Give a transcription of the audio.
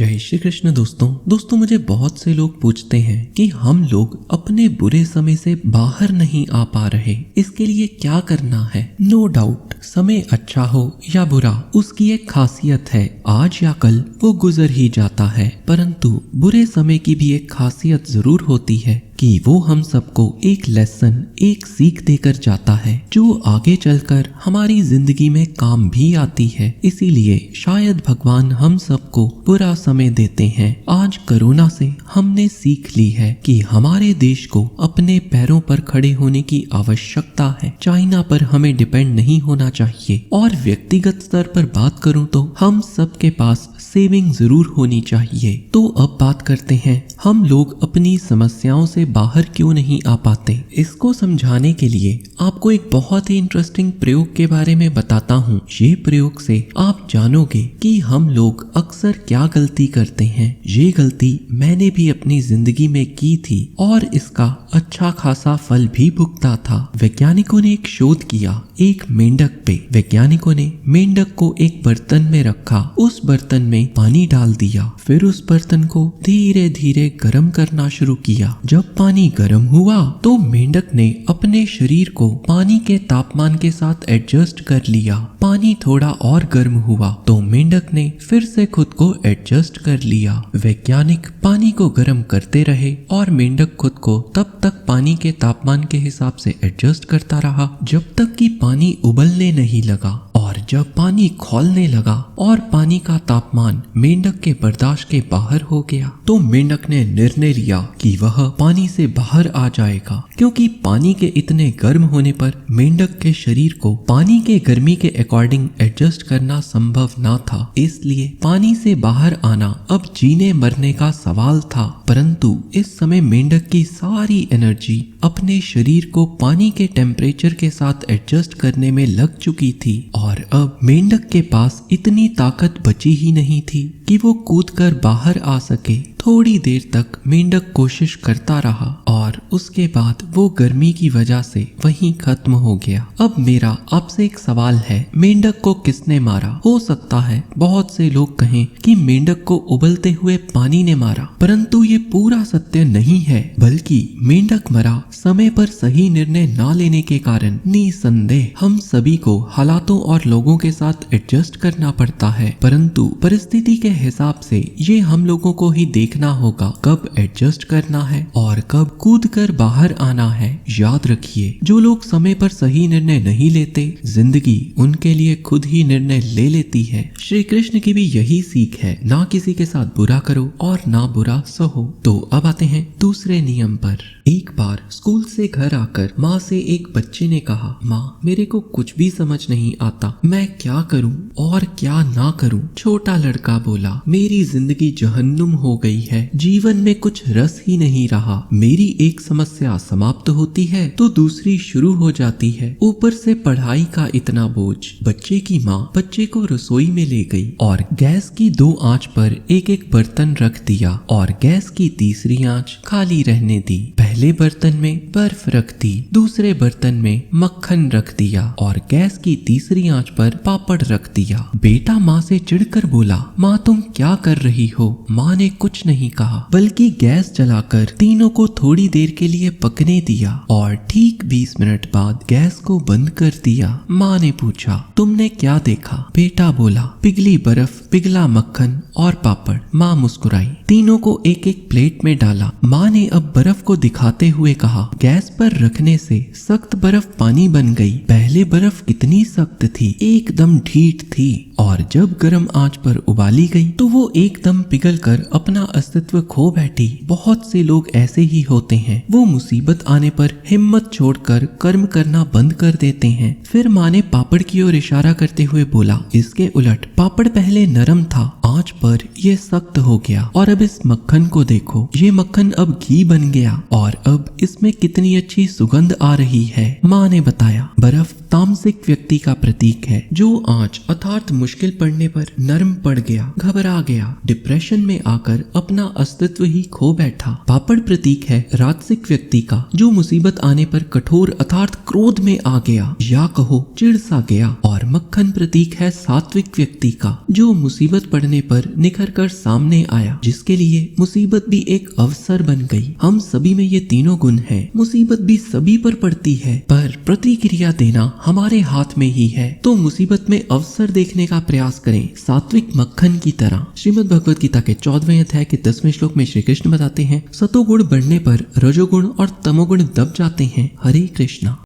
जय श्री कृष्ण। दोस्तों मुझे बहुत से लोग पूछते हैं कि हम लोग अपने बुरे समय से बाहर नहीं आ पा रहे, इसके लिए क्या करना है। नो डाउट समय अच्छा हो या बुरा उसकी एक खासियत है, आज या कल वो गुजर ही जाता है, परंतु बुरे समय की भी एक खासियत जरूर होती है कि वो हम सबको एक लेसन, एक सीख देकर जाता है जो आगे चलकर हमारी जिंदगी में काम भी आती है। इसीलिए शायद भगवान हम सबको बुरा समय देते हैं। आज कोरोना से हमने सीख ली है कि हमारे देश को अपने पैरों पर खड़े होने की आवश्यकता है। चाइना पर हमें डिपेंड नहीं होना चाहिए। और व्यक्तिगत स्तर पर बात करूं तो हम सबके पास सेविंग जरूर होनी चाहिए। तो अब बात करते हैं हम लोग अपनी समस्याओं से बाहर क्यों नहीं आ पाते। इसको समझाने के लिए आपको एक बहुत ही इंटरेस्टिंग प्रयोग के बारे में बताता हूँ। ये प्रयोग से आप जानोगे कि हम लोग अक्सर क्या गलती करते हैं। ये गलती मैंने भी अपनी जिंदगी में की थी और इसका अच्छा खासा फल भी भुगता था। वैज्ञानिकों ने एक शोध किया एक मेंढक पे। वैज्ञानिकों ने मेंढक को एक बर्तन में रखा, उस बर्तन में पानी डाल दिया, फिर उस बर्तन को धीरे धीरे गर्म करना शुरू किया। जब पानी गर्म हुआ तो मेंढक ने अपने शरीर को पानी के तापमान के साथ एडजस्ट कर लिया। पानी थोड़ा और गर्म हुआ तो मेंढक ने फिर से खुद को एडजस्ट कर लिया। वैज्ञानिक पानी को गर्म करते रहे और मेंढक खुद को तब तक पानी के तापमान के हिसाब से एडजस्ट करता रहा जब तक कि पानी उबलने नहीं लगा। और जब पानी खौलने लगा और पानी का तापमान मेंढक के बर्दाश्त के बाहर हो गया तो मेंढक ने निर्णय लिया कि वह पानी से बाहर आ जाएगा, क्योंकि पानी के इतने गर्म होने पर मेंढक के शरीर को पानी के गर्मी के अकॉर्डिंग एडजस्ट करना संभव ना था। इसलिए पानी से बाहर आना अब जीने मरने का सवाल था। परंतु इस समय मेंढक की सारी एनर्जी अपने शरीर को पानी के टेम्परेचर के साथ एडजस्ट करने में लग चुकी थी और अब मेंढक के पास इतनी ताकत बची ही नहीं थी कि वो कूदकर बाहर आ सके। थोड़ी देर तक मेंढक कोशिश करता रहा और उसके बाद वो गर्मी की वजह से वहीं खत्म हो गया। अब मेरा आपसे एक सवाल है, मेंढक को किसने मारा? हो सकता है बहुत से लोग कहें कि मेंढक को उबलते हुए पानी ने मारा, परंतु ये पूरा सत्य नहीं है, बल्कि मेंढक मरा समय पर सही निर्णय ना लेने के कारण। निसंदेह हम सभी को हालातों और लोगों के साथ एडजस्ट करना पड़ता है, परंतु परिस्थिति के हिसाब से ये हम लोगों को ही देखना होगा कब एडजस्ट करना है और कब कूदकर बाहर आना है। याद रखिए, जो लोग समय पर सही निर्णय नहीं लेते, जिंदगी उनके लिए खुद ही निर्णय ले लेती है। श्री कृष्ण की भी यही सीख है, ना किसी के साथ बुरा करो और ना बुरा सहो। तो अब आते हैं दूसरे नियम पर। एक बार स्कूल से घर आकर माँ से एक बच्चे ने कहा, माँ मेरे को कुछ भी समझ नहीं आता, मैं क्या करूँ और क्या ना करूँ। छोटा लड़का बोला, मेरी जिंदगी जहन्नुम हो गई है, जीवन में कुछ रस ही नहीं रहा। मेरी एक समस्या समाप्त होती है तो दूसरी शुरू हो जाती है, ऊपर से पढ़ाई का इतना बोझ। बच्चे की माँ बच्चे को रसोई में ले गई और गैस की 2 आंच पर एक एक बर्तन रख दिया और गैस की तीसरी आंच खाली रहने दी। पहले बर्तन में बर्फ रख दी, दूसरे बर्तन में मक्खन रख दिया और गैस की तीसरी आंच पर पापड़ रख दिया। बेटा माँ से चिढ़कर बोला, माँ तुम क्या कर रही हो? माँ ने कुछ नहीं कहा, बल्कि गैस जलाकर तीनों को थोड़ी देर के लिए पकने दिया और ठीक 20 मिनट बाद गैस को बंद कर दिया। माँ ने पूछा, तुमने क्या देखा? बेटा बोला, पिघली बर्फ, पिघला मक्खन और पापड़। माँ मुस्कुराई, तीनों को एक एक प्लेट में डाला। माँ ने अब बर्फ को दिखाते हुए कहा, गैस पर रखने से सख्त बर्फ पानी बन गई। पहले बर्फ कितनी सख्त थी, एकदम ढीठ थी, और जब गर्म आंच पर उबाली गई तो वो एकदम पिघल कर अपना अस्तित्व खो बैठी। बहुत से लोग ऐसे ही होते हैं, वो मुसीबत आने पर हिम्मत छोड़कर कर्म करना बंद कर देते हैं। फिर माँ ने पापड़ की ओर इशारा करते हुए बोला, इसके उलट पापड़ पहले नरम था, आंच पर ये सख्त हो गया, और अब इस मक्खन को देखो, ये मक्खन अब घी बन गया और अब इसमें कितनी अच्छी सुगंध आ रही है। माँ ने बताया, बर्फ तामसिक व्यक्ति का प्रतीक है, जो आज अर्थात मुश्किल पड़ने पर नर्म पड़ गया, घबरा गया, डिप्रेशन में आकर अपना अस्तित्व ही खो बैठा। पापड़ प्रतीक है राजसिक व्यक्ति का, जो मुसीबत आने पर कठोर अर्थात क्रोध में आ गया या कहो चिढ़ सा गया। और मक्खन प्रतीक है सात्विक व्यक्ति का, जो मुसीबत पड़ने पर निखर कर सामने आया, जिसके लिए मुसीबत भी एक अवसर बन गई। हम सभी में ये तीनों गुण हैं। मुसीबत भी सभी पर पड़ती है, पर प्रतिक्रिया देना हमारे हाथ में ही है। तो मुसीबत में अवसर देखने का प्रयास करें, सात्विक मक्खन की तरह। श्रीमद् भगवद गीता के 14वें अध्याय के 10वें श्लोक में श्री कृष्ण बताते हैं, सतोगुण बढ़ने पर रजोगुण और तमोगुण दब जाते हैं। हरे कृष्णा।